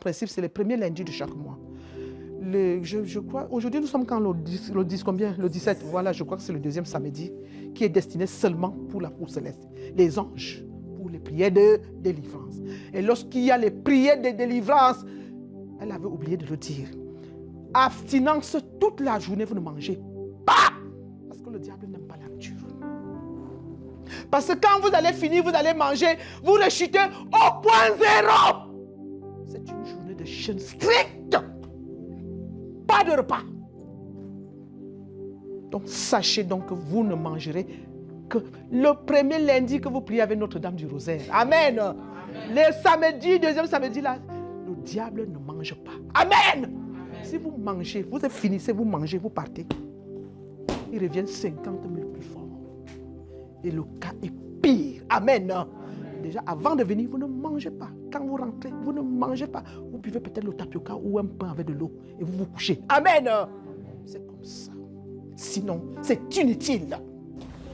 principe, c'est le premier lundi de chaque mois. Je crois, aujourd'hui nous sommes quand le 10 combien? Le 17, voilà, je crois que c'est le deuxième samedi qui est destiné seulement pour la cour céleste. Les anges, pour les prières de délivrance. Et lorsqu'il y a les prières de délivrance, elle avait oublié de le dire. Abstinence toute la journée, vous ne mangez pas. Parce que le diable n'aime pas la nature. Parce que quand vous allez finir, vous allez manger, vous rechutez au point zéro. C'est une journée de jeûne strict. Pas de repas. Donc sachez donc que vous ne mangerez que le premier lundi que vous priez avec Notre-Dame du Rosaire. Amen. Amen. Les samedis, deuxième samedi là, le diable ne mange pas. Amen. Amen. Si vous mangez, vous finissez, vous mangez, vous partez. Il revient 50 000 plus fort. Et le cas est pire. Amen. Amen. Déjà, avant de venir, vous ne mangez pas. Quand vous rentrez, vous ne mangez pas. Vous buvez peut-être le tapioca ou un pain avec de l'eau et vous vous couchez. Amen. C'est comme ça. Sinon, c'est inutile.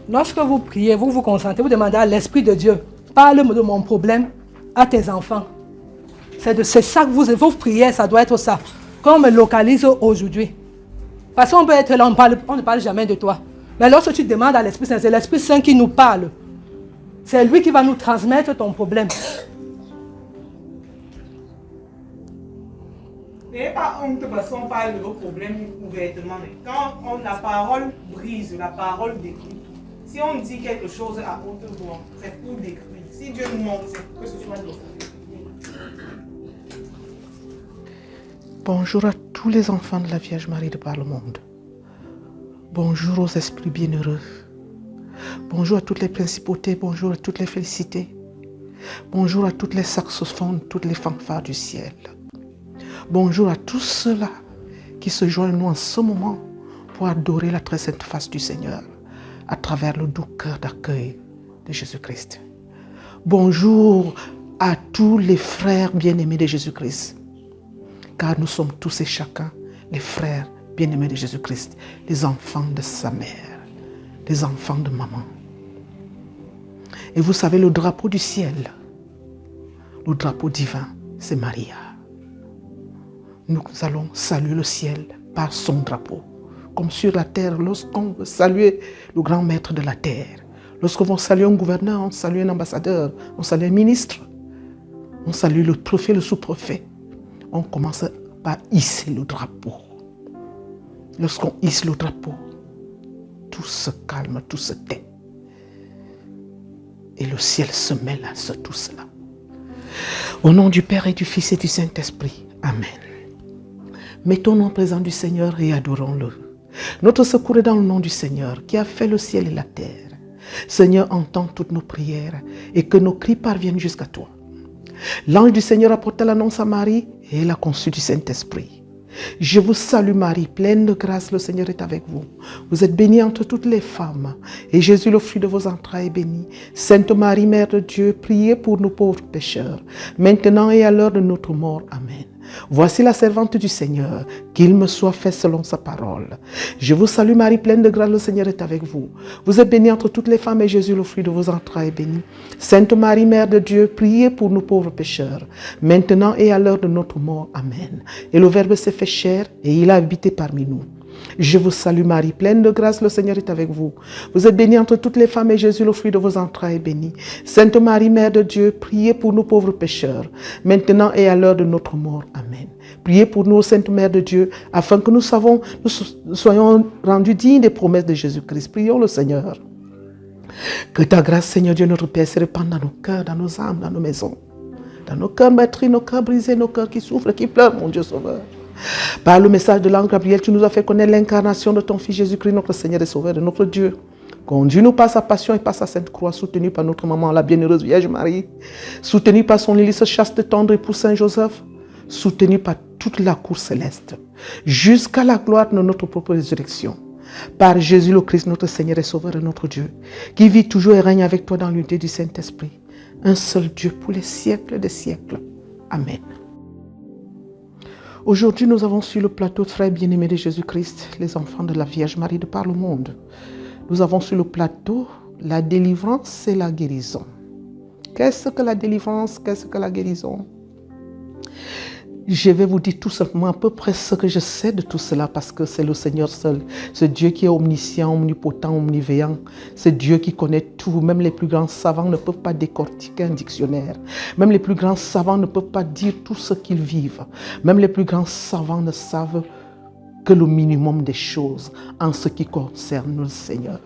Lorsque vous priez, vous vous concentrez, vous demandez à l'Esprit de Dieu, parle-moi de mon problème à tes enfants. C'est ça que vos prières, ça doit être ça. Qu'on me localise aujourd'hui. Parce qu'on peut être là, on ne parle jamais de toi. Mais lorsque tu demandes à l'Esprit Saint, c'est l'Esprit Saint qui nous parle. C'est lui qui va nous transmettre ton problème. N'ayez pas honte parce qu'on parle de vos problèmes ouvertement. Quand la parole brise, la parole détruit. Si on dit quelque chose à haute voix, c'est pour détruire. Si Dieu nous montre, c'est pour que ce soit détruit. Bonjour à tous les enfants de la Vierge Marie de par le monde. Bonjour aux esprits bienheureux. Bonjour à toutes les principautés, bonjour à toutes les félicités. Bonjour à toutes les saxophones, toutes les fanfares du ciel. Bonjour à tous ceux-là qui se joignent nous en ce moment pour adorer la très sainte face du Seigneur à travers le doux cœur d'accueil de Jésus-Christ. Bonjour à tous les frères bien-aimés de Jésus-Christ, car nous sommes tous et chacun les frères bien-aimés de Jésus-Christ, les enfants de sa mère, les enfants de maman. Et vous savez, le drapeau du ciel, le drapeau divin, c'est Maria. Nous allons saluer le ciel par son drapeau. Comme sur la terre, lorsqu'on veut saluer le grand maître de la terre, lorsqu'on veut saluer un gouverneur, on salue un ambassadeur, on salue un ministre, on salue le préfet, le sous-préfet. On commence par hisser le drapeau. Lorsqu'on hisse le drapeau, tout se calme, tout se tait. Et le ciel se mêle à tout cela. Au nom du Père et du Fils et du Saint-Esprit. Amen. Mettons-nous en présence du Seigneur et adorons-le. Notre secours est dans le nom du Seigneur qui a fait le ciel et la terre. Seigneur, entends toutes nos prières et que nos cris parviennent jusqu'à toi. L'ange du Seigneur apporta l'annonce à Marie et elle a conçu du Saint-Esprit. Je vous salue Marie, pleine de grâce, le Seigneur est avec vous. Vous êtes bénie entre toutes les femmes, et Jésus, le fruit de vos entrailles, est béni. Sainte Marie, Mère de Dieu, priez pour nous pauvres pécheurs, maintenant et à l'heure de notre mort. Amen. Voici la servante du Seigneur, qu'il me soit fait selon sa parole. Je vous salue Marie, pleine de grâce, le Seigneur est avec vous. Vous êtes bénie entre toutes les femmes, et Jésus, le fruit de vos entrailles, est béni. Sainte Marie, Mère de Dieu, priez pour nous pauvres pécheurs, maintenant et à l'heure de notre mort. Amen. Et le Verbe s'est fait chair, et il a habité parmi nous. Je vous salue Marie, pleine de grâce, le Seigneur est avec vous. Vous êtes bénie entre toutes les femmes et Jésus, le fruit de vos entrailles, est béni. Sainte Marie, Mère de Dieu, priez pour nous pauvres pécheurs, maintenant et à l'heure de notre mort. Amen. Priez pour nous, Sainte Mère de Dieu, afin que nous soyons rendus dignes des promesses de Jésus-Christ. Prions le Seigneur. Que ta grâce, Seigneur Dieu, notre Père, se répande dans nos cœurs, dans nos âmes, dans nos maisons. Dans nos cœurs meurtris, nos cœurs brisés, nos cœurs qui souffrent, qui pleurent, mon Dieu Sauveur. Par le message de l'ange Gabriel, tu nous as fait connaître l'incarnation de ton Fils Jésus-Christ, notre Seigneur et Sauveur, de notre Dieu. Conduis-nous par sa passion et par sa sainte croix, soutenue par notre maman, la bienheureuse Vierge Marie, soutenue par son hélice chaste tendre époux Saint Joseph, soutenue par toute la cour céleste, jusqu'à la gloire de notre propre résurrection. Par Jésus le Christ, notre Seigneur et Sauveur et notre Dieu, qui vit toujours et règne avec toi dans l'unité du Saint-Esprit, un seul Dieu pour les siècles des siècles. Amen. Aujourd'hui, nous avons sur le plateau de frères bien-aimés de Jésus-Christ, les enfants de la Vierge Marie de par le monde. Nous avons sur le plateau la délivrance et la guérison. Qu'est-ce que la délivrance? Qu'est-ce que la guérison? Je vais vous dire tout simplement à peu près ce que je sais de tout cela parce que c'est le Seigneur seul. C'est Dieu qui est omniscient, omnipotent, omniveillant. C'est Dieu qui connaît tout. Même les plus grands savants ne peuvent pas décortiquer un dictionnaire. Même les plus grands savants ne peuvent pas dire tout ce qu'ils vivent. Même les plus grands savants ne savent que le minimum des choses en ce qui concerne le Seigneur.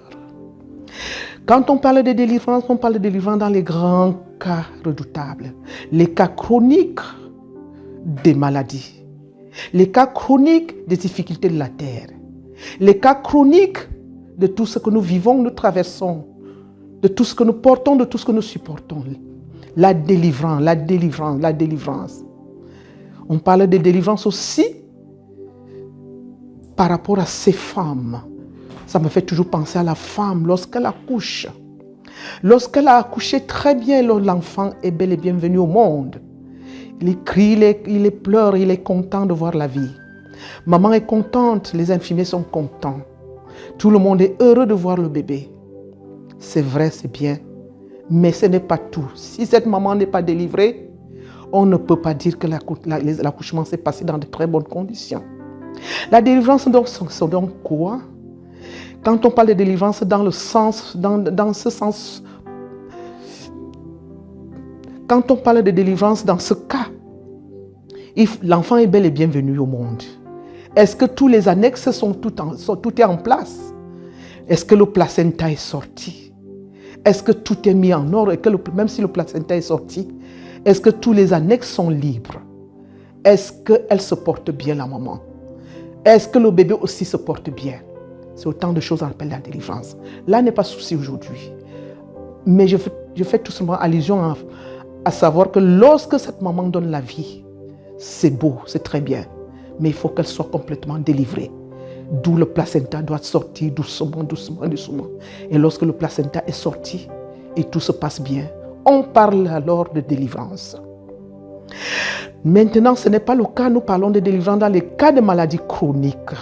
Quand on parle de délivrance, on parle de délivrance dans les grands cas redoutables. Les cas chroniques des maladies, les cas chroniques des difficultés de la terre, les cas chroniques de tout ce que nous vivons, nous traversons, de tout ce que nous portons, de tout ce que nous supportons. La délivrance, la délivrance, la délivrance. On parle de délivrance aussi par rapport à ces femmes. Ça me fait toujours penser à la femme lorsqu'elle accouche. Lorsqu'elle a accouché très bien, l'enfant est bel et bien venu au monde. Il crie, il pleure, il est content de voir la vie. Maman est contente, les infirmiers sont contents. Tout le monde est heureux de voir le bébé. C'est vrai, c'est bien, mais ce n'est pas tout. Si cette maman n'est pas délivrée, on ne peut pas dire que l'accouchement s'est passé dans de très bonnes conditions. La délivrance, c'est donc quoi? Quand on parle de délivrance dans ce sens, quand on parle de délivrance dans ce cas, l'enfant est bel et bien venu au monde. Est-ce que tous les annexes tout est en place? Est-ce que le placenta est sorti? Est-ce que tout est mis en ordre? Et que même si le placenta est sorti, est-ce que tous les annexes sont libres? Est-ce qu'elle se porte bien, la maman? Est-ce que le bébé aussi se porte bien? C'est autant de choses qu'on appelle la délivrance. Là n'est pas souci aujourd'hui. Mais je fais tout simplement allusion à savoir que lorsque cette maman donne la vie, c'est beau, c'est très bien. Mais il faut qu'elle soit complètement délivrée. D'où le placenta doit sortir doucement, doucement, doucement. Et lorsque le placenta est sorti et tout se passe bien, on parle alors de délivrance. Maintenant, ce n'est pas le cas. Nous parlons de délivrance dans les cas de maladies chroniques.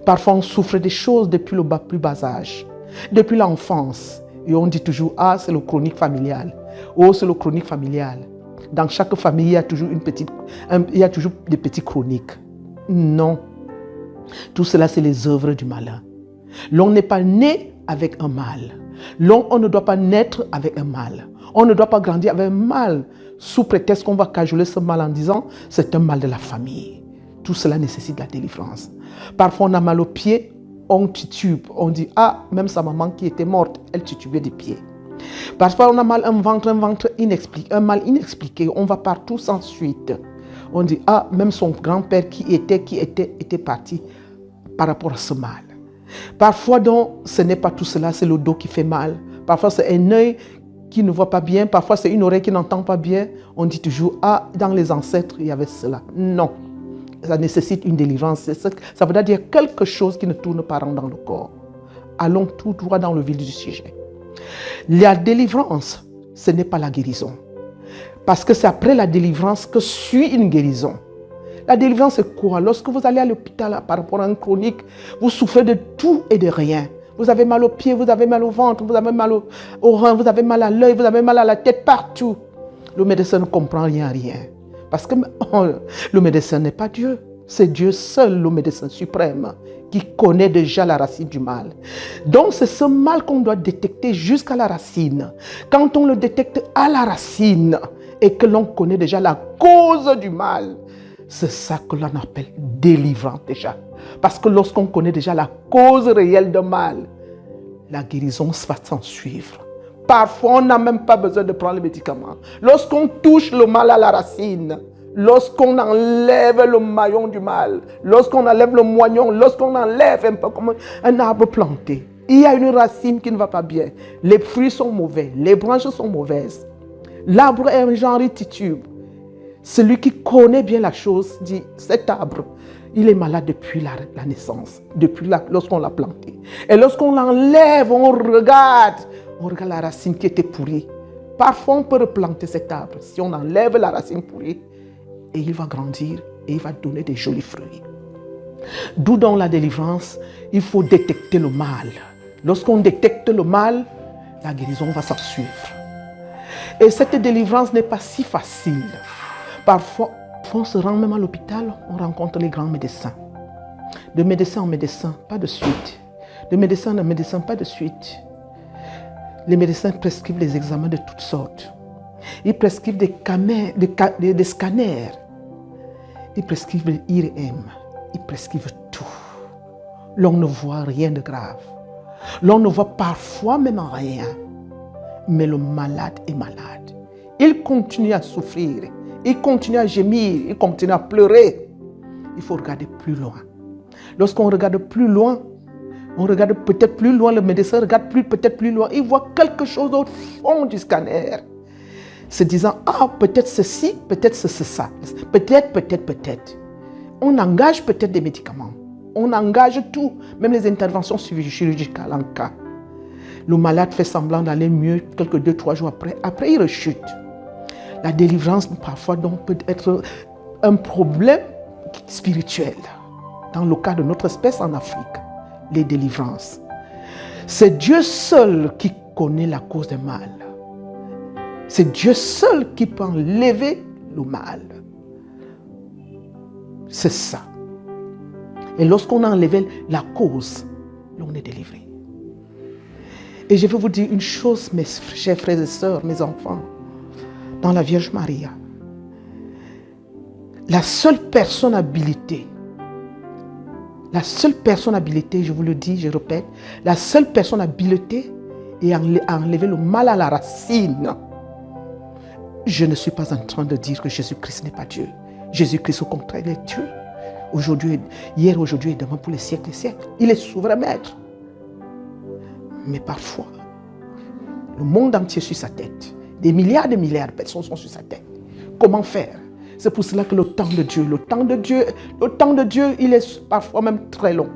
Parfois, on souffre des choses depuis le plus bas âge, depuis l'enfance. Et on dit toujours, ah, c'est le chronique familial. Oh, c'est le chronique familial. Dans chaque famille, il y a toujours des petits chroniques. Non. Tout cela, c'est les œuvres du malin. L'on n'est pas né avec un mal. On ne doit pas naître avec un mal. On ne doit pas grandir avec un mal sous prétexte qu'on va cajoler ce mal en disant c'est un mal de la famille. Tout cela nécessite la délivrance. Parfois, on a mal aux pieds, on titube. On dit, ah, même sa maman qui était morte, elle titubait des pieds. Parfois, on a mal un ventre inexpliqué, un mal inexpliqué. On va partout sans suite. On dit, ah, même son grand-père qui était parti par rapport à ce mal. Parfois, donc, ce n'est pas tout cela, c'est le dos qui fait mal. Parfois, c'est un œil qui ne voit pas bien. Parfois, c'est une oreille qui n'entend pas bien. On dit toujours, ah, dans les ancêtres, il y avait cela. Non. Ça nécessite une délivrance. Ça veut dire quelque chose qui ne tourne pas rond dans le corps. Allons tout droit dans le vif du sujet. La délivrance, ce n'est pas la guérison. Parce que c'est après la délivrance que suit une guérison. La délivrance, c'est quoi? Lorsque vous allez à l'hôpital par rapport à une chronique, vous souffrez de tout et de rien. Vous avez mal aux pieds, vous avez mal au ventre, vous avez mal au rein, vous avez mal à l'œil, vous avez mal à la tête, partout. Le médecin ne comprend rien. Parce que le médecin n'est pas Dieu. C'est Dieu seul, le médecin suprême, qui connaît déjà la racine du mal. Donc c'est ce mal qu'on doit détecter jusqu'à la racine. Quand on le détecte à la racine et que l'on connaît déjà la cause du mal, c'est ça que l'on appelle délivrance déjà. Parce que lorsqu'on connaît déjà la cause réelle du mal, la guérison va s'en suivre. Parfois, on n'a même pas besoin de prendre les médicaments. Lorsqu'on touche le mal à la racine, lorsqu'on enlève le maillon du mal, lorsqu'on enlève le moignon, lorsqu'on enlève un peu comme un arbre planté, il y a une racine qui ne va pas bien. Les fruits sont mauvais, les branches sont mauvaises. L'arbre est un genre de titube. Celui qui connaît bien la chose dit, cet arbre, il est malade depuis la naissance, lorsqu'on l'a planté. Et lorsqu'on l'enlève, on regarde la racine qui était pourrie. Parfois, on peut replanter cet arbre. Si on enlève la racine pourrie, et il va grandir et il va donner des jolis fruits. D'où dans la délivrance, il faut détecter le mal. Lorsqu'on détecte le mal, la guérison va s'en suivre. Et cette délivrance n'est pas si facile. Parfois, On se rend même à l'hôpital, on rencontre les grands médecins. De médecin en médecin, pas de suite. De médecin en médecin, pas de suite. Les médecins prescrivent des examens de toutes sortes. Ils prescrivent des scanners. Ils prescrivent l'IRM. Ils prescrivent tout. L'on ne voit rien de grave. L'on ne voit parfois même rien. Mais le malade est malade. Il continue à souffrir. Il continue à gémir. Il continue à pleurer. Il faut regarder plus loin. Lorsqu'on regarde plus loin, on regarde peut-être plus loin, le médecin regarde peut-être plus loin. Il voit quelque chose au fond du scanner. Se disant, ah, peut-être ceci, peut-être c'est ça. Peut-être. On engage peut-être des médicaments. On engage tout, même les interventions chirurgicales en cas. Le malade fait semblant d'aller mieux quelques 2-3 jours après. Après, il rechute. La délivrance, parfois, donc, peut être un problème spirituel. Dans le cas de notre espèce en Afrique, les délivrances. C'est Dieu seul qui connaît la cause du mal. C'est Dieu seul qui peut enlever le mal. C'est ça. Et lorsqu'on a enlevé la cause, l'on est délivré. Et je vais vous dire une chose, mes chers frères et sœurs, mes enfants, dans la Vierge Maria. La seule personne habilitée, je vous le dis, je répète, la seule personne habilitée est à enlever le mal à la racine. Je ne suis pas en train de dire que Jésus-Christ n'est pas Dieu. Jésus-Christ, au contraire, il est Dieu. Aujourd'hui, hier, aujourd'hui et demain, pour les siècles et siècles. Il est souverain maître. Mais parfois, le monde entier est sur sa tête. Des milliards de personnes sont sur sa tête. Comment faire? C'est pour cela que le temps de Dieu, il est parfois même très long.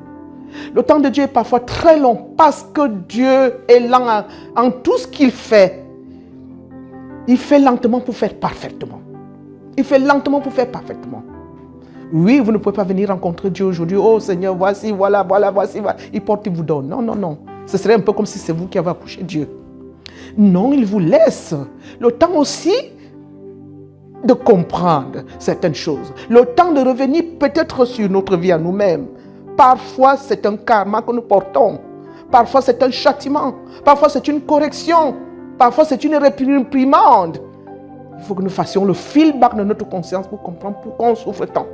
Le temps de Dieu est parfois très long parce que Dieu est lent en tout ce qu'il fait. Il fait lentement pour faire parfaitement. Oui, vous ne pouvez pas venir rencontrer Dieu aujourd'hui. Oh Seigneur, voici, voilà. Il porte, il vous donne. Non. Ce serait un peu comme si c'est vous qui avez accouché Dieu. Non, il vous laisse le temps aussi de comprendre certaines choses. Le temps de revenir peut-être sur notre vie à nous-mêmes. Parfois, c'est un karma que nous portons. Parfois, c'est un châtiment. Parfois, c'est une correction. Parfois, c'est une réprimande. Il faut que nous fassions le feedback de notre conscience pour comprendre pourquoi on souffre tant.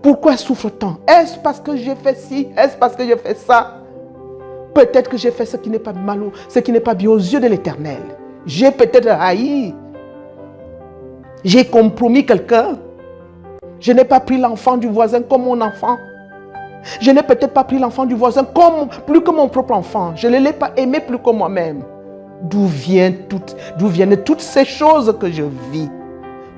Pourquoi souffre tant? Est-ce parce que j'ai fait ci? Est-ce parce que j'ai fait ça? Peut-être que j'ai fait ce qui n'est pas mal, ce qui n'est pas bien aux yeux de l'Éternel. J'ai peut-être haï. J'ai compromis quelqu'un. Je n'ai pas pris l'enfant du voisin comme mon enfant. Je n'ai peut-être pas pris l'enfant du voisin plus que mon propre enfant. Je ne l'ai pas aimé plus que moi-même. D'où viennent toutes ces choses que je vis?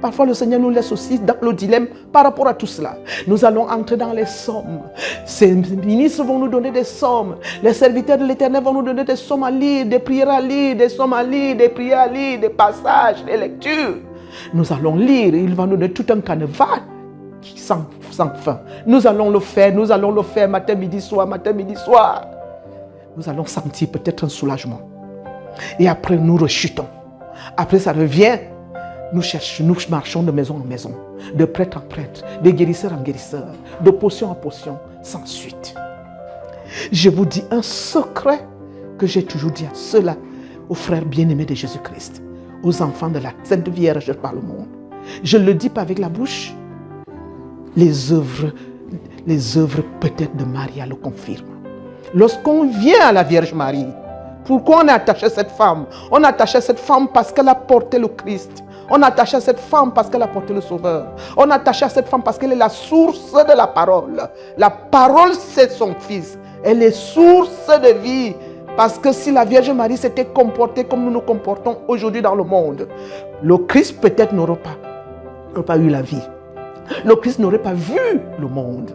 Parfois, le Seigneur nous laisse aussi dans le dilemme par rapport à tout cela. Nous allons entrer dans les sommes. Ces ministres vont nous donner des sommes. Les serviteurs de l'Éternel vont nous donner des sommes à lire, des prières à lire, des sommes à lire, des prières à lire, des passages, des lectures. Nous allons lire. Il va nous donner tout un canevas sans fin. Nous allons le faire matin, midi, soir. Nous allons sentir peut-être un soulagement. Et après, nous rechutons. Après, ça revient. Nous marchons de maison en maison, de prêtre en prêtre, de guérisseur en guérisseur, de potion en potion, sans suite. Je vous dis un secret que j'ai toujours dit à ceux-là, aux frères bien-aimés de Jésus-Christ, aux enfants de la Sainte Vierge par le monde. Je ne le dis pas avec la bouche. Les œuvres peut-être de Maria le confirment. Lorsqu'on vient à la Vierge Marie, pourquoi on a attaché cette femme? On a attaché cette femme parce qu'elle a porté le Christ. On a attaché à cette femme parce qu'elle a porté le Sauveur. On a attaché à cette femme parce qu'elle est la source de la parole. La parole, c'est son Fils. Elle est source de vie. Parce que si la Vierge Marie s'était comportée comme nous nous comportons aujourd'hui dans le monde, le Christ peut-être n'aurait pas eu la vie. Le Christ n'aurait pas vu le monde.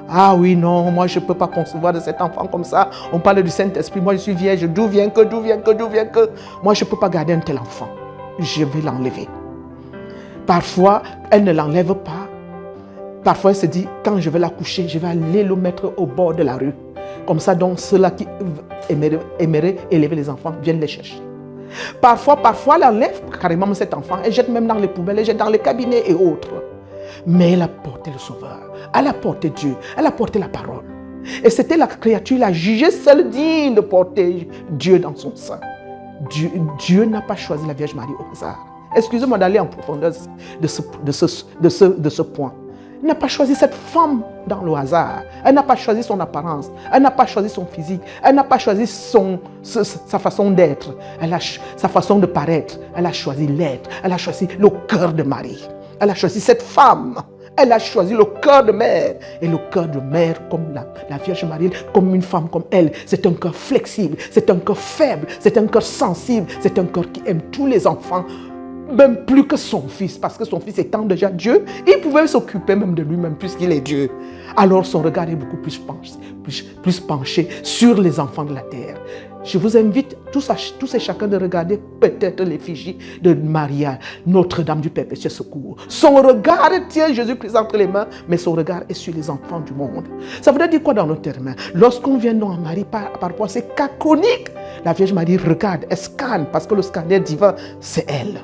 Ah oui, non, moi je ne peux pas concevoir de cet enfant comme ça. On parle du Saint-Esprit, moi je suis vierge, d'où vient que. Moi je ne peux pas garder un tel enfant. Je vais l'enlever. Parfois, elle ne l'enlève pas. Parfois, elle se dit, quand je vais la coucher, je vais aller le mettre au bord de la rue. Comme ça, donc, ceux-là qui aimeraient élever les enfants viennent les chercher. Parfois, elle enlève carrément cet enfant. Elle jette même dans les poubelles, elle jette dans les cabinets et autres. Mais elle a porté le Sauveur. Elle a porté Dieu. Elle a porté la parole. Et c'était la créature, la jugée seule digne de porter Dieu dans son sein. Dieu n'a pas choisi la Vierge Marie au hasard. Excusez-moi d'aller en profondeur de ce point. Il n'a pas choisi cette femme dans le hasard. Elle n'a pas choisi son apparence. Elle n'a pas choisi son physique. Elle n'a pas choisi sa façon d'être. Sa façon de paraître. Elle a choisi l'être. Elle a choisi le cœur de Marie. Elle a choisi cette femme. Elle a choisi le cœur de mère. Et le cœur de mère, comme la Vierge Marie, comme une femme comme elle, c'est un cœur flexible, c'est un cœur faible, c'est un cœur sensible, c'est un cœur qui aime tous les enfants, même plus que son fils, parce que son fils étant déjà Dieu, il pouvait s'occuper même de lui-même puisqu'il est Dieu. Alors son regard est beaucoup plus penché sur les enfants de la terre. Je vous invite tous et chacun de regarder peut-être l'effigie de Maria, Notre-Dame du Perpétuel Secours. Son regard tient Jésus-Christ entre les mains, mais son regard est sur les enfants du monde. Ça veut dire quoi dans nos termes? Lorsqu'on vient dans Marie par rapport à ces cas chroniques, la Vierge Marie regarde, elle scanne, parce que le scanner divin, c'est elle.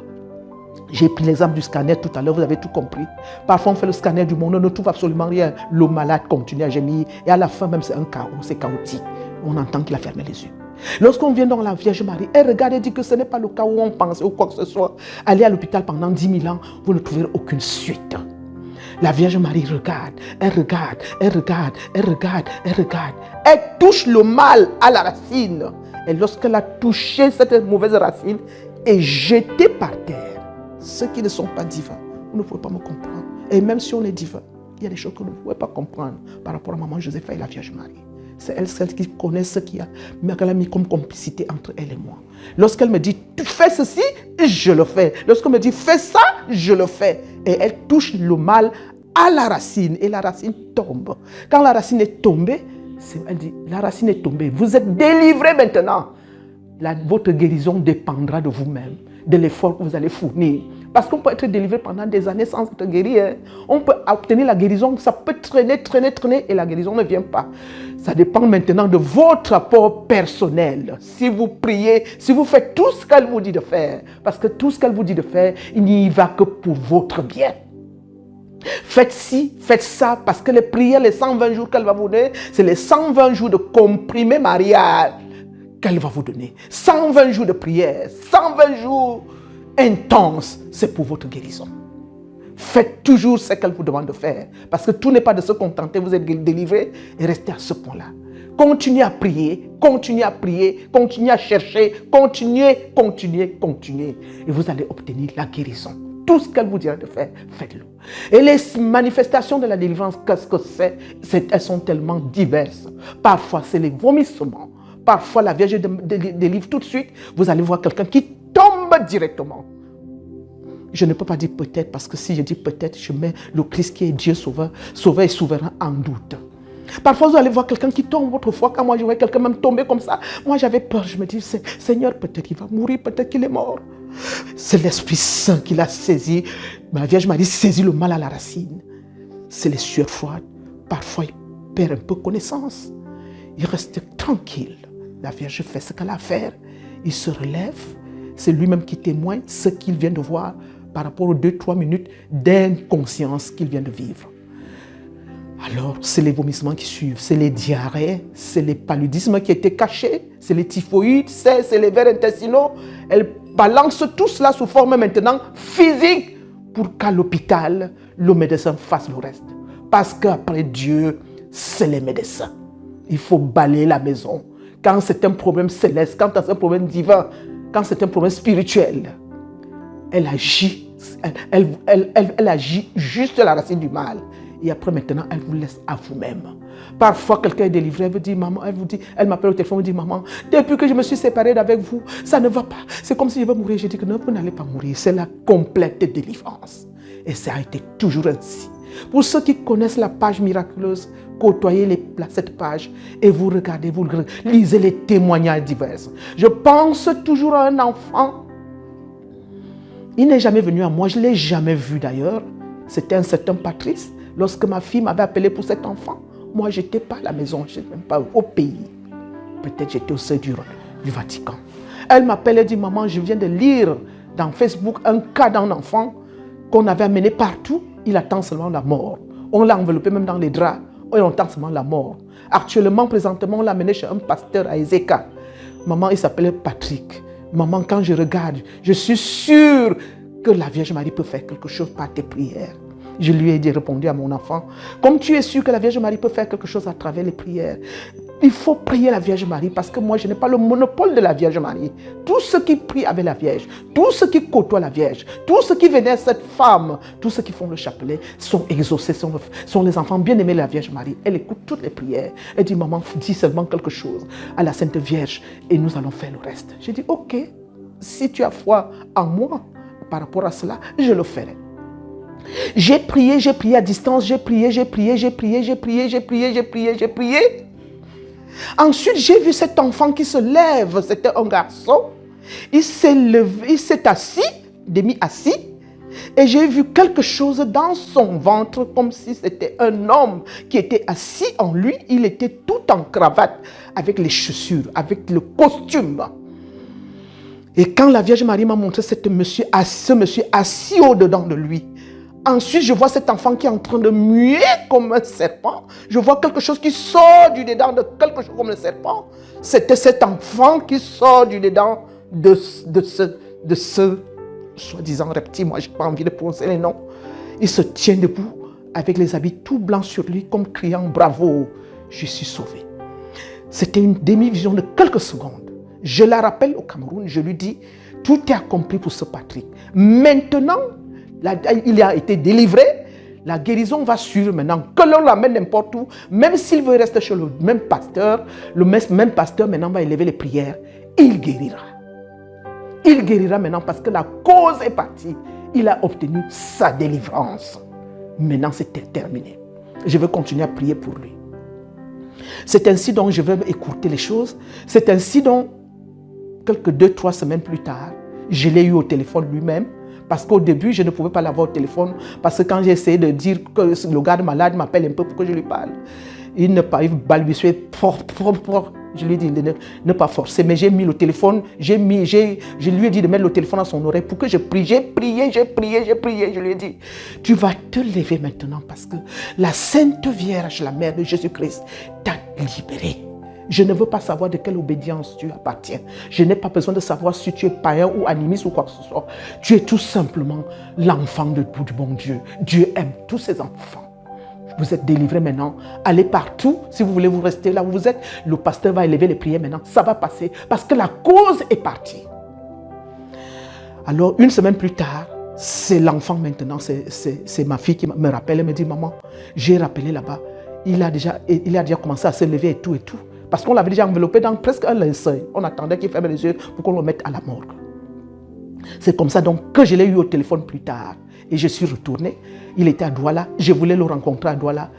J'ai pris l'exemple du scanner tout à l'heure, vous avez tout compris. Parfois on fait le scanner du monde, on ne trouve absolument rien. Le malade continue à gémir et à la fin même c'est un chaos, c'est chaotique. On entend qu'il a fermé les yeux. Lorsqu'on vient dans la Vierge Marie, elle regarde et dit que ce n'est pas le cas où on pense ou quoi que ce soit. Allez à l'hôpital pendant 10 000 ans, vous ne trouverez aucune suite. La Vierge Marie regarde, elle regarde, elle regarde, elle regarde, elle regarde. Elle touche le mal à la racine. Et lorsqu'elle a touché cette mauvaise racine, est jetée par terre. Ceux qui ne sont pas divins, vous ne pouvez pas me comprendre. Et même si on est divin, il y a des choses que vous ne pouvez pas comprendre par rapport à maman Josépha et la Vierge Marie. C'est elle celle qui connaît ce qu'il y a, mais qu'elle a mis comme complicité entre elle et moi. Lorsqu'elle me dit, tu fais ceci, je le fais. Lorsqu'elle me dit, fais ça, je le fais. Et elle touche le mal à la racine et la racine tombe. Quand la racine est tombée, elle dit, la racine est tombée, vous êtes délivrés maintenant. Votre guérison dépendra de vous-même, de l'effort que vous allez fournir. Parce qu'on peut être délivré pendant des années sans être guéri. Hein. On peut obtenir la guérison, ça peut traîner et la guérison ne vient pas. Ça dépend maintenant de votre apport personnel. Si vous priez, si vous faites tout ce qu'elle vous dit de faire, parce que tout ce qu'elle vous dit de faire, il n'y va que pour votre bien. Faites ci, faites ça, parce que les prières, les 120 jours qu'elle va vous donner, c'est les 120 jours de comprimé mariage qu'elle va vous donner. 120 jours de prière, 120 jours intenses, c'est pour votre guérison. Faites toujours ce qu'elle vous demande de faire, parce que tout n'est pas de se contenter, vous êtes délivré et restez à ce point-là. Continuez à prier, continuez à prier, continuez à chercher, continuez, et vous allez obtenir la guérison. Tout ce qu'elle vous dira de faire, faites-le. Et les manifestations de la délivrance, qu'est-ce que c'est? Elles sont tellement diverses. Parfois, c'est les vomissements. Parfois, la Vierge délivre tout de suite. Vous allez voir quelqu'un qui tombe directement. Je ne peux pas dire peut-être, parce que si je dis peut-être, je mets le Christ qui est Dieu sauveur et souverain en doute. Parfois, vous allez voir quelqu'un qui tombe autrefois. Quand moi, je vois quelqu'un même tomber comme ça, moi, j'avais peur. Je me dis, Seigneur, peut-être qu'il va mourir, peut-être qu'il est mort. C'est l'Esprit Saint qui l'a saisi. La Vierge Marie saisit le mal à la racine. C'est les sueurs froides. Parfois, il perd un peu connaissance. Il reste tranquille. La Vierge fait ce qu'elle a à faire. Il se relève. C'est lui-même qui témoigne ce qu'il vient de voir par rapport aux 2-3 minutes d'inconscience qu'il vient de vivre. Alors, c'est les vomissements qui suivent, c'est les diarrhées, c'est les paludismes qui étaient cachés, c'est les typhoïdes, c'est les vers intestinaux. Elle balance tout cela sous forme maintenant physique pour qu'à l'hôpital, le médecin fasse le reste. Parce qu'après Dieu, c'est les médecins. Il faut balayer la maison. Quand c'est un problème céleste, quand c'est un problème divin, quand c'est un problème spirituel, elle agit juste à la racine du mal. Et après maintenant, elle vous laisse à vous-même. Parfois, quelqu'un est délivré, elle vous dit, maman, elle m'appelle au téléphone, elle me dit, maman, depuis que je me suis séparée d'avec vous, ça ne va pas. C'est comme si je vais mourir. Je dis que non, vous n'allez pas mourir. C'est la complète délivrance. Et ça a été toujours ainsi. Pour ceux qui connaissent la page miraculeuse, côtoyez cette page et vous regardez, vous lisez les témoignages divers. Je pense toujours à un enfant. Il n'est jamais venu à moi, je ne l'ai jamais vu d'ailleurs. C'était un certain Patrice. Lorsque ma fille m'avait appelé pour cet enfant, moi, je n'étais pas à la maison, je n'étais même pas au pays. Peut-être j'étais au sein du Vatican. Elle m'appelle et dit, maman, je viens de lire dans Facebook un cas d'un enfant qu'on avait amené partout. Il attend seulement la mort. On l'a enveloppé même dans les draps. Et on attend seulement la mort. Actuellement, présentement, on l'a amené chez un pasteur à Ezeka. Maman, il s'appelait Patrick. Maman, quand je regarde, je suis sûre que la Vierge Marie peut faire quelque chose par tes prières. Je lui ai répondu à mon enfant, comme tu es sûr que la Vierge Marie peut faire quelque chose à travers les prières, il faut prier la Vierge Marie parce que moi, je n'ai pas le monopole de la Vierge Marie. Tous ceux qui prient avec la Vierge, tous ceux qui côtoient la Vierge, tous ceux qui vénèrent cette femme, tous ceux qui font le chapelet sont exaucés, sont les enfants bien-aimés de la Vierge Marie. Elle écoute toutes les prières. Elle dit, maman, dis seulement quelque chose à la Sainte Vierge et nous allons faire le reste. J'ai dit, ok, si tu as foi en moi par rapport à cela, je le ferai. J'ai prié à distance, j'ai prié. Ensuite, j'ai vu cet enfant qui se lève, c'était un garçon. Il s'est levé, il s'est assis, demi-assis, et j'ai vu quelque chose dans son ventre, comme si c'était un homme qui était assis en lui. Il était tout en cravate, avec les chaussures, avec le costume. Et quand la Vierge Marie m'a montré ce monsieur assis au-dedans de lui, ensuite, je vois cet enfant qui est en train de muer comme un serpent. Je vois quelque chose qui sort du dedans de quelque chose comme un serpent. C'était cet enfant qui sort du dedans de ce soi-disant reptile. Moi, je n'ai pas envie de prononcer les noms. Il se tient debout avec les habits tout blancs sur lui comme criant « Bravo, je suis sauvé ». C'était une demi-vision de quelques secondes. Je la rappelle au Cameroun, je lui dis « Tout est accompli pour ce Patrick. Maintenant, il a été délivré, la guérison va suivre maintenant. Que l'on l'amène n'importe où, même s'il veut rester chez le même pasteur maintenant va élever les prières, il guérira. Il guérira maintenant parce que la cause est partie. Il a obtenu sa délivrance. Maintenant, c'est terminé. Je vais continuer à prier pour lui. C'est ainsi dont je vais écourter les choses. C'est ainsi dont, quelques 2-3 semaines plus tard, je l'ai eu au téléphone lui-même. Parce qu'au début, je ne pouvais pas l'avoir au téléphone. Parce que quand j'ai essayé de dire que le gars malade m'appelle un peu pour que je lui parle, il balbutiait fort. Je lui ai dit de ne pas forcer. Mais j'ai mis le téléphone, je lui ai dit de mettre le téléphone à son oreille pour que je prie. J'ai prié. Je lui ai dit, tu vas te lever maintenant parce que la Sainte Vierge, la mère de Jésus-Christ, t'a libéré. Je ne veux pas savoir de quelle obédience tu appartiens. Je n'ai pas besoin de savoir si tu es païen ou animiste ou quoi que ce soit. Tu es tout simplement l'enfant du bon Dieu. Dieu aime tous ses enfants. Vous êtes délivrés maintenant. Allez partout. Si vous voulez vous rester là où vous êtes, le pasteur va élever les prières maintenant. Ça va passer parce que la cause est partie. Alors, une semaine plus tard, c'est l'enfant maintenant. C'est ma fille qui me rappelle. Elle me dit, maman, j'ai rappelé là-bas. Il a déjà commencé à se lever et tout. Parce qu'on l'avait déjà enveloppé dans presque un linceul. On attendait qu'il ferme les yeux pour qu'on le mette à la morgue. C'est comme ça donc que je l'ai eu au téléphone plus tard. Et je suis retourné. Il était à Douala. Je voulais le rencontrer à Douala.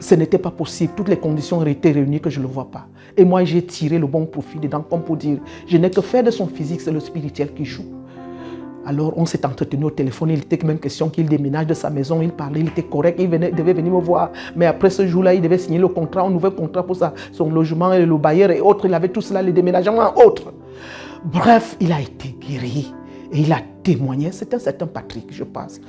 Ce n'était pas possible. Toutes les conditions étaient réunies que je ne le vois pas. Et moi, j'ai tiré le bon profit dedans, comme pour dire, je n'ai que faire de son physique, c'est le spirituel qui joue. Alors, on s'est entretenu au téléphone. Il était même question qu'il déménage de sa maison. Il parlait, il était correct. Il devait venir me voir. Mais après ce jour-là, il devait signer le contrat, un nouvel contrat pour son logement et le bailleur et autres. Il avait tout cela, les déménagements et autres. Bref, il a été guéri. Et il a témoigné. C'est un certain Patrick, je pense.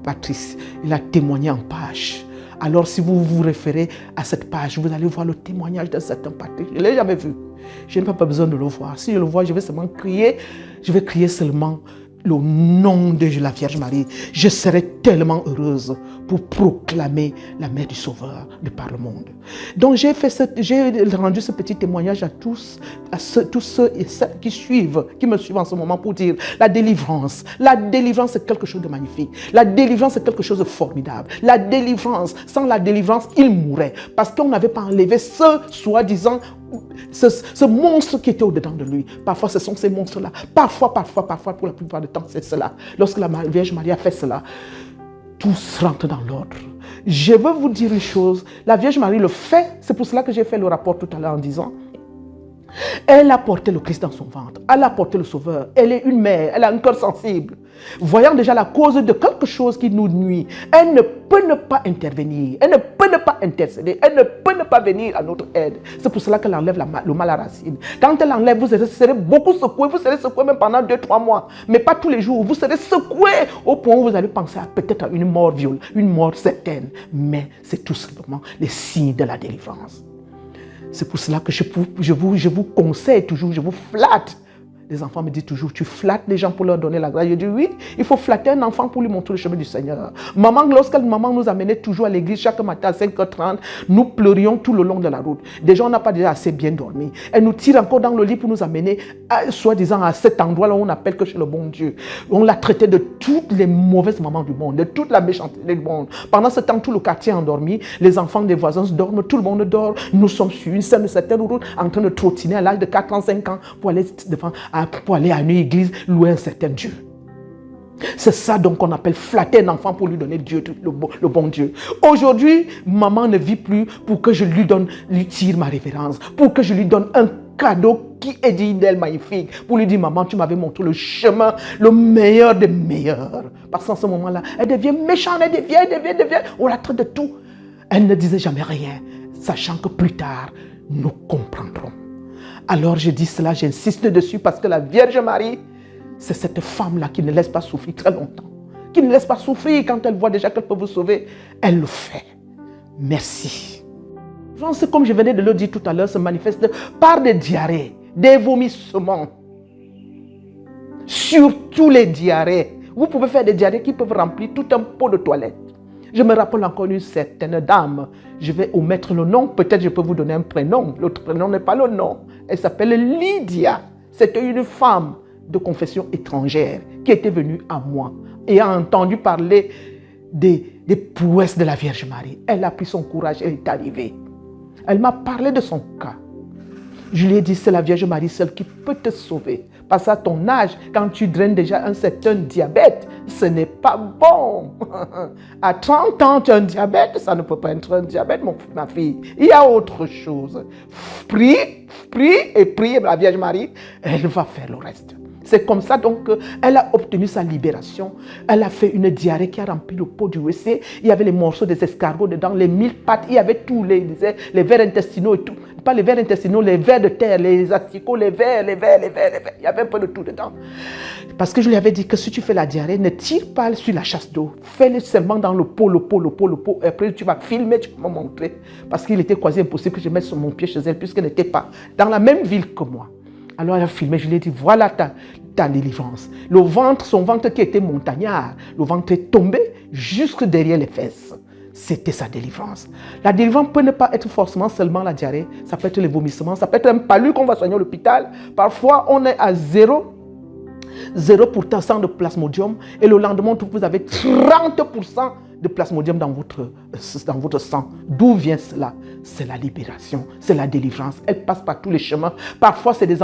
Patrice, il a témoigné en page. Alors, si vous vous référez à cette page, vous allez voir le témoignage d'un certain Patrick. Je ne l'ai jamais vu. Je n'ai pas besoin de le voir. Si je le vois, je vais seulement crier. Je vais crier seulement le nom de la Vierge Marie. Je serai tellement heureuse pour proclamer la mère du Sauveur de par le monde. Donc j'ai rendu ce petit témoignage à tous ceux et celles qui me suivent en ce moment pour dire la délivrance c'est quelque chose de magnifique. La délivrance c'est quelque chose de formidable. La délivrance, sans la délivrance, il mourrait. Parce qu'on n'avait pas enlevé ce soi-disant ce monstre qui était au-dedans de lui. Parfois, ce sont ces monstres-là. Parfois, pour la plupart du temps, c'est cela. Lorsque la Vierge Marie a fait cela, tout rentre dans l'ordre. Je veux vous dire une chose. La Vierge Marie le fait. C'est pour cela que j'ai fait le rapport tout à l'heure en disant, Elle a porté le Christ dans son ventre. Elle a porté le Sauveur. Elle est une mère. Elle a un cœur sensible. Voyant déjà la cause de quelque chose qui nous nuit, elle ne peut ne pas intervenir. Elle ne peut ne pas intercéder. Elle ne peut ne pas venir à notre aide. C'est pour cela qu'elle enlève le mal à racine. Quand elle enlève, vous serez beaucoup secoué. Vous serez secoué même pendant 2-3 mois. Mais pas tous les jours. Vous serez secoué au point où vous allez penser peut-être à une mort violente, une mort certaine. Mais c'est tout simplement les signes de la délivrance. C'est pour cela que je vous conseille toujours, je vous flatte. Les enfants me disent toujours, tu flattes les gens pour leur donner la grâce. Je dis oui, il faut flatter un enfant pour lui montrer le chemin du Seigneur. Lorsque maman nous amenait toujours à l'église chaque matin à 5h30, nous pleurions tout le long de la route. Déjà, on n'a pas déjà assez bien dormi. Elle nous tire encore dans le lit pour nous amener, soi-disant, à cet endroit-là où on appelle que chez le bon Dieu. On l'a traité de toutes les mauvaises mamans du monde, de toute la méchanceté du monde. Pendant ce temps, tout le quartier est endormi, les enfants des voisins dorment, tout le monde dort. Nous sommes sur une certaine route en train de trottiner à l'âge de 4 ans, 5 ans pour aller à une église louer un certain Dieu. C'est ça donc qu'on appelle flatter un enfant pour lui donner Dieu, le bon Dieu. Aujourd'hui, maman ne vit plus pour que je lui tire ma révérence, pour que je lui donne un cadeau qui est digne d'elle magnifique, pour lui dire maman, tu m'avais montré le chemin, le meilleur des meilleurs. Parce qu'en ce moment-là, elle devient méchante, elle devient, on la traite de tout. Elle ne disait jamais rien, sachant que plus tard, nous comprendrons. Alors je dis cela, j'insiste dessus parce que la Vierge Marie, c'est cette femme-là qui ne laisse pas souffrir très longtemps. Qui ne laisse pas souffrir quand elle voit déjà qu'elle peut vous sauver. Elle le fait. Merci. C'est comme je venais de le dire tout à l'heure, se manifeste par des diarrhées, des vomissements. Surtout les diarrhées. Vous pouvez faire des diarrhées qui peuvent remplir tout un pot de toilette. Je me rappelle encore une certaine dame. Je vais omettre le nom. Peut-être je peux vous donner un prénom. L'autre prénom n'est pas le nom. Elle s'appelle Lydia. C'était une femme de confession étrangère qui était venue à moi et a entendu parler des prouesses de la Vierge Marie. Elle a pris son courage, elle est arrivée. Elle m'a parlé de son cas. Je lui ai dit, c'est la Vierge Marie seule qui peut te sauver. Parce qu'à ton âge, quand tu draines déjà un certain diabète, ce n'est pas bon. À 30 ans, tu as un diabète, ça ne peut pas être un diabète, ma fille. Il y a autre chose. Prie, la Vierge Marie, elle va faire le reste. C'est comme ça donc qu'elle a obtenu sa libération. Elle a fait une diarrhée qui a rempli le pot du WC. Il y avait les morceaux des escargots dedans, les 1000 pattes. Il y avait tous les vers intestinaux et tout. Pas les vers intestinaux, les vers de terre, les asticots, les vers. Il y avait un peu de tout dedans. Parce que je lui avais dit que si tu fais la diarrhée, ne tire pas sur la chasse d'eau. Fais-le seulement dans le pot. Et après, tu vas filmer, tu vas me montrer. Parce qu'il était quasi impossible que je mette sur mon pied chez elle, puisqu'elle n'était pas dans la même ville que moi. Alors elle a filmé, je lui ai dit, voilà ta délivrance. Son ventre qui était montagnard, le ventre est tombé jusque derrière les fesses. C'était sa délivrance. La délivrance peut ne pas être forcément seulement la diarrhée. Ça peut être les vomissements, ça peut être un palu qu'on va soigner à l'hôpital. Parfois, on est à 0% de plasmodium et le lendemain, vous avez 30% de plasmodium dans votre sang. D'où vient cela? C'est la libération, c'est la délivrance. Elle passe par tous les chemins. Parfois, c'est des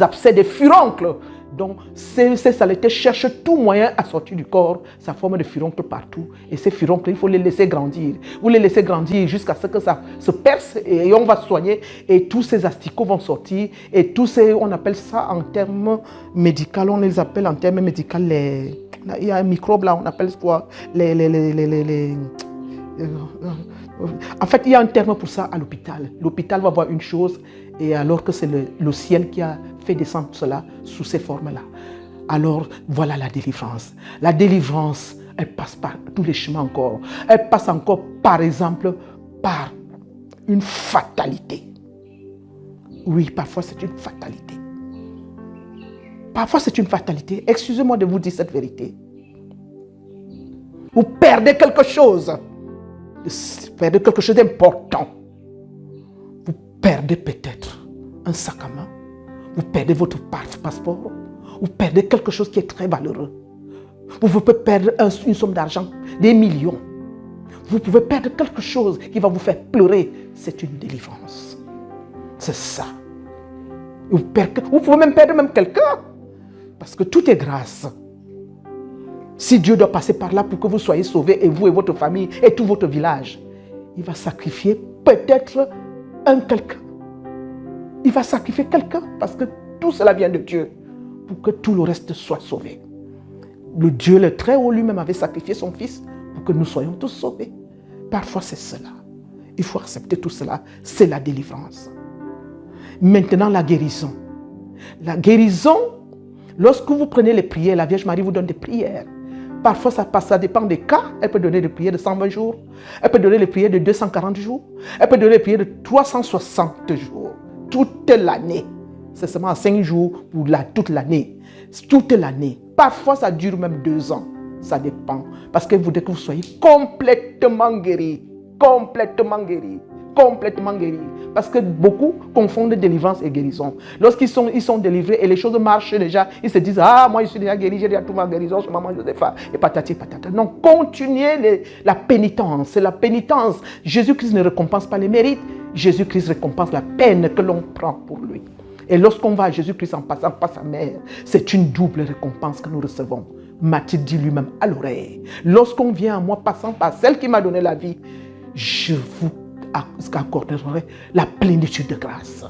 abcès, des furoncles. Donc, ces saletés cherchent tout moyen à sortir du corps. Ça forme des furoncles partout. Et ces furoncles, il faut les laisser grandir. Vous les laissez grandir jusqu'à ce que ça se perce et on va soigner. Et tous ces asticots vont sortir. Et tous ces, on appelle ça en termes médicaux, on les appelle en termes médicaux il y a un microbe là, on appelle quoi? En fait, il y a un terme pour ça à l'hôpital. L'hôpital va voir une chose, et alors que c'est le ciel qui a fait descendre cela sous ces formes-là. Alors, voilà la délivrance. La délivrance, elle passe par tous les chemins encore. Elle passe encore, par exemple, par une fatalité. Oui, parfois c'est une fatalité. Parfois, c'est une fatalité. Excusez-moi de vous dire cette vérité. Vous perdez quelque chose. Vous perdez quelque chose d'important. Vous perdez peut-être un sac à main. Vous perdez votre passeport. Vous perdez quelque chose qui est très valeureux. Vous pouvez perdre une somme d'argent, des millions. Vous pouvez perdre quelque chose qui va vous faire pleurer. C'est une délivrance. C'est ça. Vous pouvez même perdre quelqu'un. Parce que tout est grâce. Si Dieu doit passer par là pour que vous soyez sauvés, et vous et votre famille, et tout votre village, il va sacrifier peut-être un quelqu'un. Il va sacrifier quelqu'un parce que tout cela vient de Dieu pour que tout le reste soit sauvé. Le Dieu, le Très-Haut lui-même avait sacrifié son Fils pour que nous soyons tous sauvés. Parfois, c'est cela. Il faut accepter tout cela. C'est la délivrance. Maintenant, la guérison. La guérison, lorsque vous prenez les prières, la Vierge Marie vous donne des prières. Parfois, ça dépend des cas. Elle peut donner des prières de 120 jours. Elle peut donner les prières de 240 jours. Elle peut donner les prières de 360 jours. Toute l'année. C'est seulement 5 jours pour toute l'année. Toute l'année. Parfois, ça dure même 2 ans. Ça dépend. Parce qu'elle voudrait que vous soyez complètement guéri. Complètement guéri. Complètement guéri. Parce que beaucoup confondent délivrance et guérison. Lorsqu'ils sont délivrés et les choses marchent déjà, ils se disent, ah, moi je suis déjà guéri, j'ai déjà tout ma guérison sur maman Josepha. Et patati patata. Non, continuez la pénitence. C'est la pénitence. Jésus-Christ ne récompense pas les mérites. Jésus-Christ récompense la peine que l'on prend pour lui. Et lorsqu'on va à Jésus-Christ en passant par sa mère, c'est une double récompense que nous recevons. Mathilde dit lui-même à l'oreille, lorsqu'on vient à moi passant par celle qui m'a donné la vie, je vous accorderai la plénitude de grâce.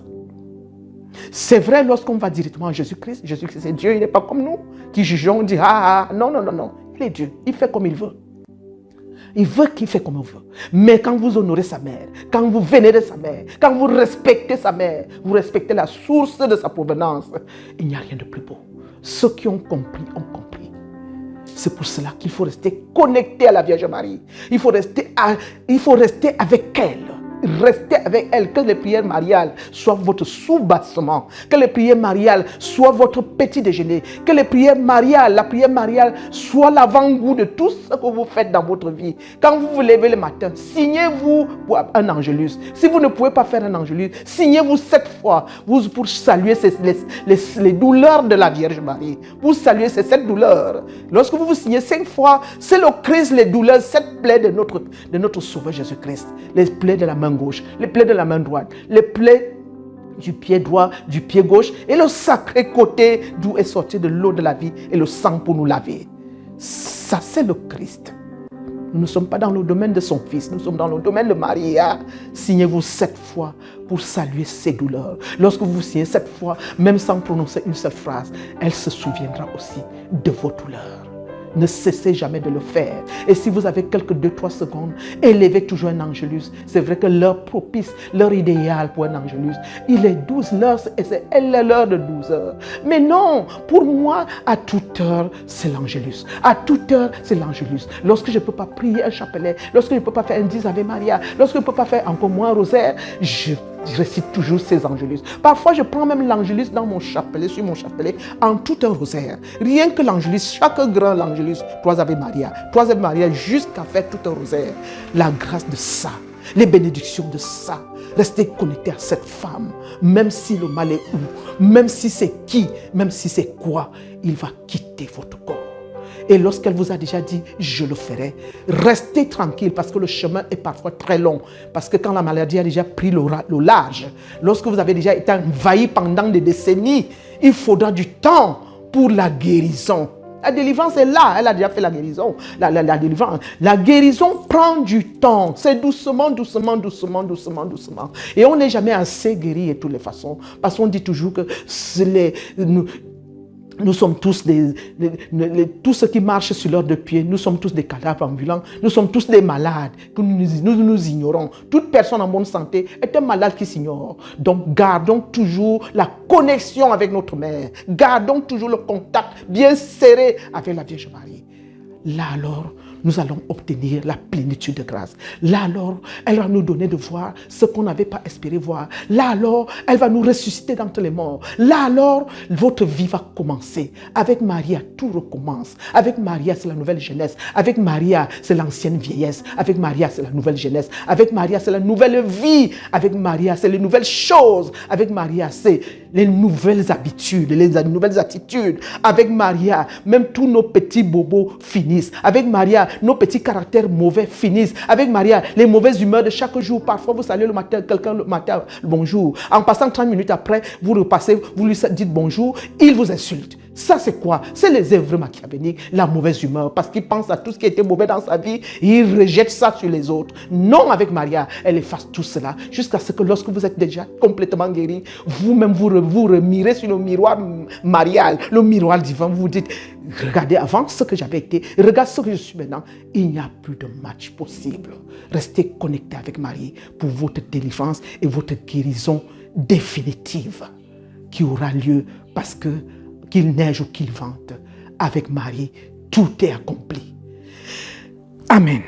C'est vrai lorsqu'on va directement à Jésus-Christ. Jésus-Christ c'est Dieu, il n'est pas comme nous qui jugeons, on dit non, il est Dieu, il fait comme il veut. Il veut qu'il fait comme il veut. Mais quand vous honorez sa mère, quand vous vénérez sa mère, quand vous respectez sa mère, vous respectez la source de sa provenance, il n'y a rien de plus beau. Ceux qui ont compris, ont compris. C'est pour cela qu'il faut rester connecté à la Vierge Marie. Il faut rester avec elle. Restez avec elle. Que les prières mariales soient votre soubassement. Que les prières mariales soient votre petit déjeuner. Que les prières mariales, la prière mariale soit l'avant-goût de tout ce que vous faites dans votre vie. Quand vous vous levez le matin, signez-vous pour un angélus. Si vous ne pouvez pas faire un angélus, signez-vous 7 fois pour saluer les douleurs de la Vierge Marie. Pour saluer ces 7 douleurs. Lorsque vous vous signez 5 fois, c'est le Christ, les douleurs, 7 plaies de notre Sauveur Jésus-Christ. Les plaies de la main gauche, les plaies de la main droite, les plaies du pied droit, du pied gauche et le sacré côté d'où est sorti de l'eau de la vie et le sang pour nous laver. Ça, c'est le Christ. Nous ne sommes pas dans le domaine de son Fils, nous sommes dans le domaine de Maria. Signez-vous 7 fois pour saluer ses douleurs. Lorsque vous vous signez 7 fois, même sans prononcer une seule phrase, elle se souviendra aussi de vos douleurs. Ne cessez jamais de le faire. Et si vous avez quelques 2-3 secondes, élevez toujours un angélus. C'est vrai que l'heure propice, l'heure idéale pour un angélus, il est 12 heures et c'est l'heure de 12 heures. Mais non, pour moi, à toute heure, c'est l'angélus. À toute heure, c'est l'angélus. Lorsque je ne peux pas prier un chapelet, lorsque je ne peux pas faire un 10 Ave Maria, lorsque je ne peux pas faire encore moins un rosaire, je récite toujours ces angélus. Parfois, je prends même l'angélus dans mon chapelet, sur mon chapelet, en tout un rosaire. Rien que l'angélus, chaque grand l'angélus, 3 Ave Maria. 3 Ave Maria jusqu'à faire tout un rosaire. La grâce de ça, les bénédictions de ça. Restez connectés à cette femme. Même si le mal est où, même si c'est qui, même si c'est quoi, il va quitter votre corps. Et lorsqu'elle vous a déjà dit, je le ferai, restez tranquille parce que le chemin est parfois très long. Parce que quand la maladie a déjà pris le large, lorsque vous avez déjà été envahi pendant des décennies, il faudra du temps pour la guérison. La délivrance est là, elle a déjà fait la guérison. La délivrance. La guérison prend du temps. C'est doucement. Et on n'est jamais assez guéri de toutes les façons. Parce qu'on dit toujours que nous sommes tous tous ceux qui marchent sur leurs 2 pieds, nous sommes tous des cadavres ambulants, nous sommes tous des malades, que nous ignorons. Toute personne en bonne santé est un malade qui s'ignore. Donc gardons toujours la connexion avec notre mère, gardons toujours le contact bien serré avec la Vierge Marie. Là alors, nous allons obtenir la plénitude de grâce. Là alors, elle va nous donner de voir ce qu'on n'avait pas espéré voir. Là alors, elle va nous ressusciter d'entre les morts. Là alors, votre vie va commencer. Avec Maria, tout recommence. Avec Maria, c'est la nouvelle jeunesse. Avec Maria, c'est l'ancienne vieillesse. Avec Maria, c'est la nouvelle jeunesse. Avec Maria, c'est la nouvelle vie. Avec Maria, c'est les nouvelles choses. Avec Maria, c'est les nouvelles habitudes, les nouvelles attitudes. Avec Maria, même tous nos petits bobos finissent. Avec Maria, nos petits caractères mauvais finissent. Avec Maria, les mauvaises humeurs de chaque jour. Parfois, vous saluez le matin, quelqu'un le matin, bonjour. En passant 30 minutes après, vous repassez, vous lui dites bonjour, il vous insulte. Ça, c'est quoi? C'est les œuvres machiavéliques, la mauvaise humeur, parce qu'il pense à tout ce qui était mauvais dans sa vie et il rejette ça sur les autres. Non, avec Maria, elle efface tout cela jusqu'à ce que lorsque vous êtes déjà complètement guéri, vous-même vous remirez sur le miroir marial, le miroir divin, vous vous dites, regardez avant ce que j'avais été, regarde ce que je suis maintenant. Il n'y a plus de match possible. Restez connectés avec Marie pour votre délivrance et votre guérison définitive qui aura lieu parce que qu'il neige ou qu'il vente, avec Marie, tout est accompli. Amen.